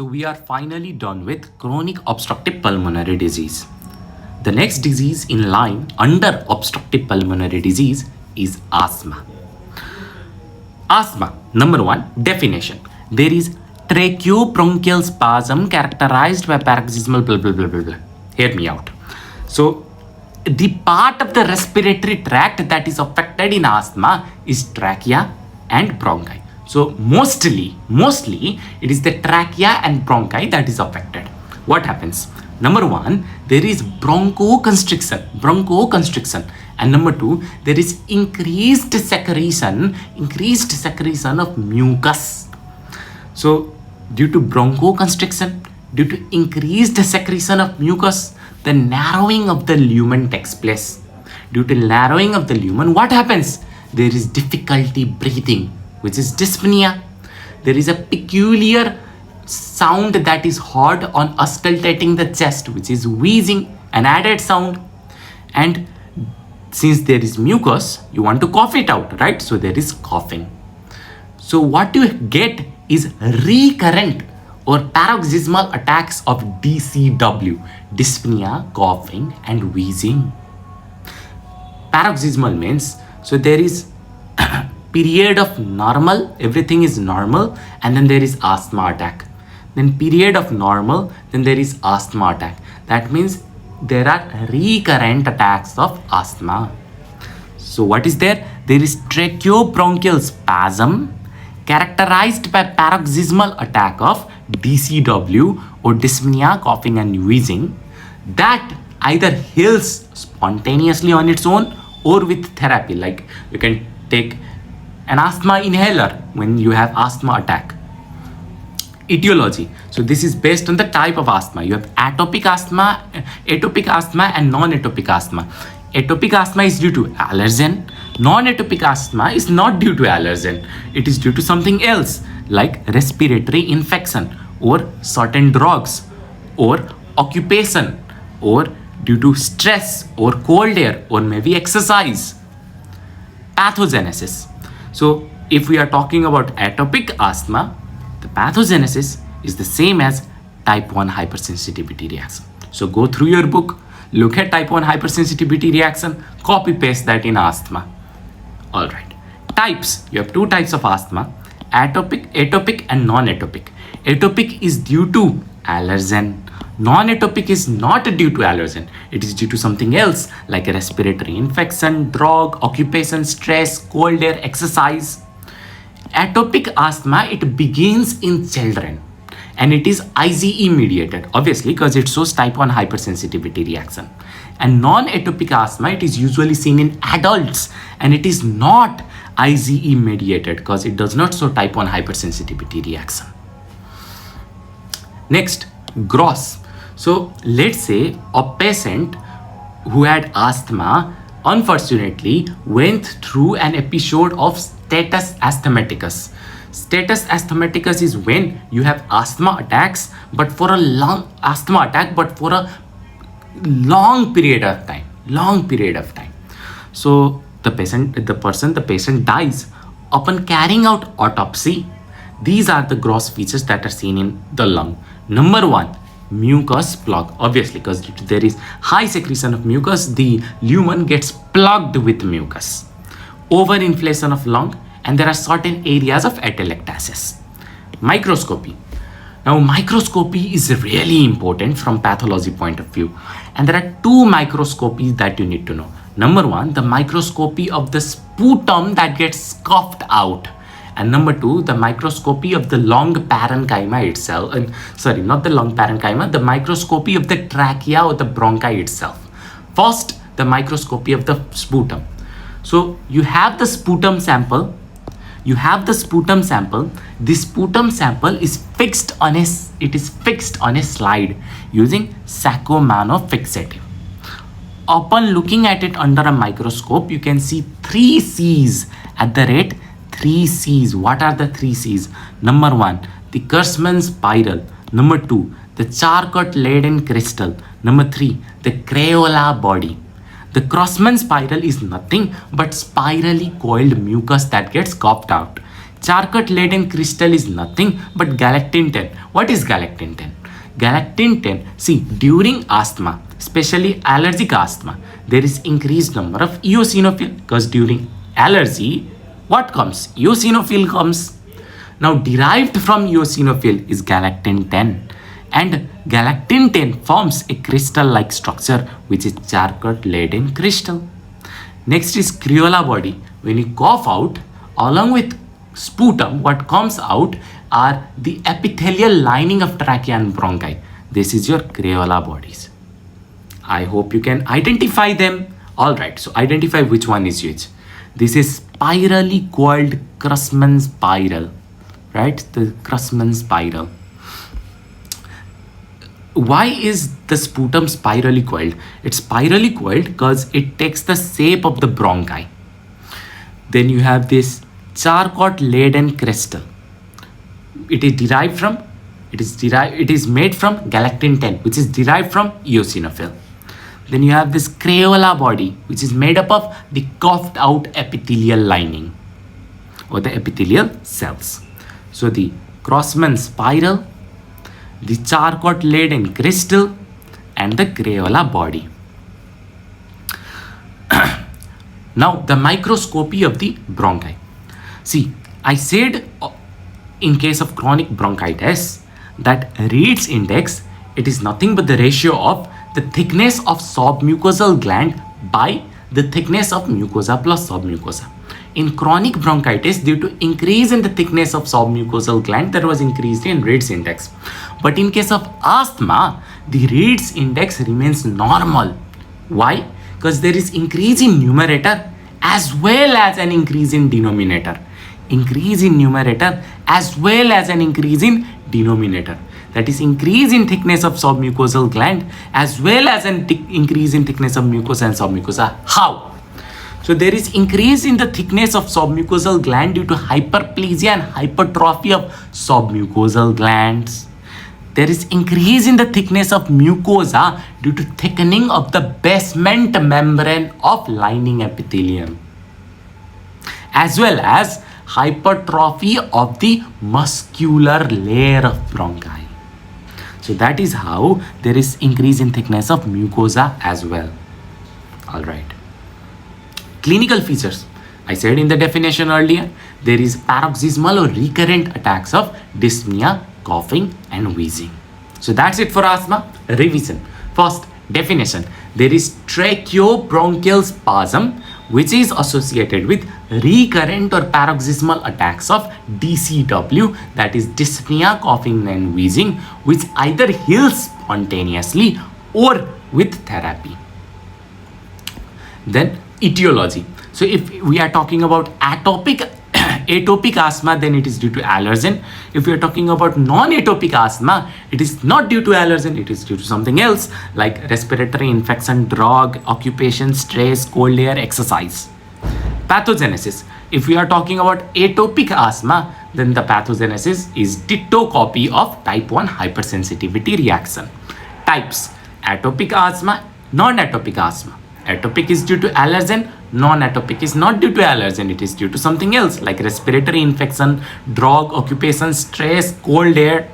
So we are finally done with chronic obstructive pulmonary disease. The next disease in line under obstructive pulmonary disease is asthma. Asthma, number one, definition. There is tracheobronchial spasm characterized by paroxysmal blah blah blah blah blah. Hear me out. So the part of the respiratory tract that is affected in asthma is trachea and bronchi. So mostly it is the trachea and bronchi that is affected. What happens? Number one, there is bronchoconstriction, and number two, there is increased secretion of mucus. So due to bronchoconstriction, due to increased secretion of mucus, the narrowing of the lumen takes place. Due to narrowing of the lumen, what happens? There is difficulty breathing, which is dyspnea. There is a peculiar sound that is heard on auscultating the chest, which is wheezing, an added sound. And since there is mucus, you want to cough it out, right? So there is coughing. So what you get is recurrent or paroxysmal attacks of DCW, dyspnea, coughing, and wheezing. Paroxysmal means, so there is period of normal, everything is normal, and then there is asthma attack. Then period of normal, then there is asthma attack. That means there are recurrent attacks of asthma. So what is there? There is tracheobronchial spasm characterized by paroxysmal attack of DCW or dyspnea, coughing, and wheezing that either heals spontaneously on its own or with therapy. Like you can take an asthma inhaler when you have asthma attack. Etiology. So this is based on the type of asthma. You have atopic asthma, and non-atopic asthma. Atopic asthma is due to allergen. Non-atopic asthma is not due to allergen. It is due to something else like respiratory infection or certain drugs or occupation or due to stress or cold air or maybe exercise. Pathogenesis. So if we are talking about atopic asthma, the pathogenesis is the same as type 1 hypersensitivity reaction. So go through your book, look at type 1 hypersensitivity reaction, copy paste that in asthma. Alright. Types. You have two types of asthma, atopic and non-atopic. Atopic is due to allergen. Non-atopic is not due to allergen. It is due to something else like a respiratory infection, drug, occupation, stress, cold air, exercise. Atopic asthma, it begins in children and it is IgE mediated, obviously, because it shows type 1 hypersensitivity reaction. And non-atopic asthma, it is usually seen in adults and it is not IgE mediated because it does not show type 1 hypersensitivity reaction. Next, gross. So let's say a patient who had asthma unfortunately went through an episode of status asthmaticus. Status asthmaticus is when you have asthma attacks, but for a long period of time. So the patient dies. Upon carrying out autopsy, these are the gross features that are seen in the lung. Number one, mucus plug. Obviously, because there is high secretion of mucus, the lumen gets plugged with mucus. Overinflation of lung, and there are certain areas of atelectasis. Microscopy. Now, microscopy is really important from pathology point of view, and there are two microscopies that you need to know. Number one, the microscopy of the sputum that gets coughed out. And number two, the microscopy of the lung parenchyma itself. Not the lung parenchyma, the microscopy of the trachea or the bronchi itself. First, the microscopy of the sputum. So you have the sputum sample. The sputum sample is fixed on a slide using Sacco-Mano fixative. Upon looking at it under a microscope, you can see 3 C's at the rate 3 C's. What are the 3 C's? Number one, the Kurzman spiral. Number two, the Charcot-Leyden crystal. Number three, the Crayola body. The Kurzman spiral is nothing but spirally coiled mucus that gets coughed out. Charcot-laden crystal is nothing but galactine 10. What is galactine 10? Galactine 10, see, during asthma, especially allergic asthma, there is increased number of eosinophil, because during allergy, what comes? Eosinophil comes. Now, derived from eosinophil is galactine 10, and galactine 10 forms a crystal-like structure, which is Charcot-laden crystal. Next is Crayola body. When you cough out, along with sputum, what comes out are the epithelial lining of trachea and bronchi. This is your Crayola bodies. I hope you can identify them. Alright, so identify which one is which. This is spirally coiled Crusman spiral, right? The Crusman spiral. Why is the sputum spirally coiled? It's spirally coiled because it takes the shape of the bronchi. Then you have this Charcot-laden crystal. It is made from galactine 10, which is derived from eosinophil. Then you have this Crayola body, which is made up of the coughed out epithelial lining or the epithelial cells. So the Crusman spiral, the Charcot-laden crystal, and the Crayola body. Now the microscopy of the bronchi. See, I said in case of chronic bronchitis that Reed's index, it is nothing but the ratio of the thickness of submucosal gland by the thickness of mucosa plus submucosa. In chronic bronchitis, due to increase in the thickness of submucosal gland, there was increase in Reed's index. But in case of asthma, the Reed's index remains normal. Why? Because there is increase in numerator as well as an increase in denominator. Increase in numerator as well as an increase in denominator. That is increase in thickness of submucosal gland as well as an increase in thickness of mucosa and submucosa. How? So there is increase in the thickness of submucosal gland due to hyperplasia and hypertrophy of submucosal glands. There is increase in the thickness of mucosa due to thickening of the basement membrane of lining epithelium, as well as hypertrophy of the muscular layer of bronchi. So that is how there is increase in thickness of mucosa as well. All right. Clinical features. I said in the definition earlier, there is paroxysmal or recurrent attacks of dyspnea, coughing, and wheezing. So that's it for asthma. Revision. First, definition. There is tracheobronchial spasm, which is associated with recurrent or paroxysmal attacks of DCW, that is dyspnea, coughing, and wheezing, which either heals spontaneously or with therapy. Then etiology. So if we are talking about atopic asthma, then it is due to allergen. If we are talking about non-atopic asthma, it is not due to allergen, it is due to something else like respiratory infection, drug, occupation, stress, cold air, exercise. Pathogenesis. If we are talking about atopic asthma, then the pathogenesis is ditto copy of type 1 hypersensitivity reaction. Types: atopic asthma, non-atopic asthma. Atopic is due to allergen, non-atopic is not due to allergen, it is due to something else like respiratory infection, drug, occupation, stress, cold air.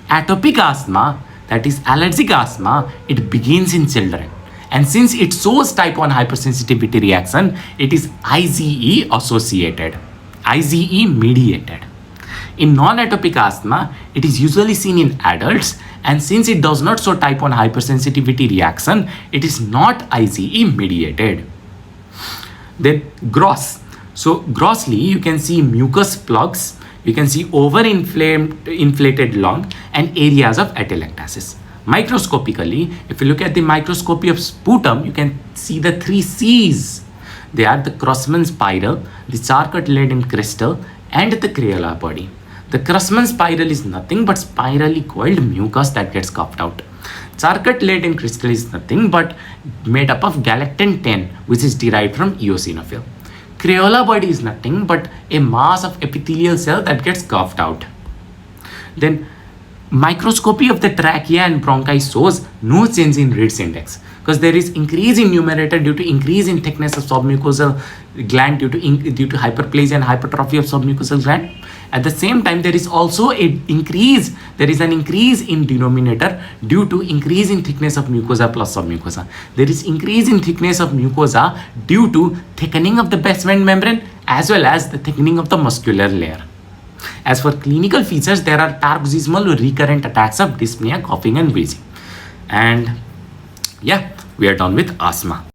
Atopic asthma, that is allergic asthma, it begins in children. And since it shows type 1 hypersensitivity reaction, it is IgE associated, IgE mediated. In non-atopic asthma, it is usually seen in adults, and since it does not show type 1 hypersensitivity reaction, it is not IgE mediated. Then gross. So grossly, you can see mucus plugs, you can see inflated lung, and areas of atelectasis. Microscopically, if you look at the microscopy of sputum, you can see the 3 C's. They are the Crusman spiral, the Charcot-laden crystal, and the Crayola body. The Crusman spiral is nothing but spirally coiled mucus that gets coughed out. Charcot-laden crystal is nothing but made up of galactine 10, which is derived from eosinophil. Crayola body is nothing but a mass of epithelial cell that gets coughed out. Then microscopy of the trachea and bronchi shows no change in Reed's index, because there is increase in numerator due to increase in thickness of submucosal gland due to hyperplasia and hypertrophy of submucosal gland. At the same time, there is also an increase in denominator due to increase in thickness of mucosa plus submucosa. There is increase in thickness of mucosa due to thickening of the basement membrane as well as the thickening of the muscular layer. As for clinical features, there are paroxysmal recurrent attacks of dyspnea, coughing and wheezing. And yeah, we are done with asthma.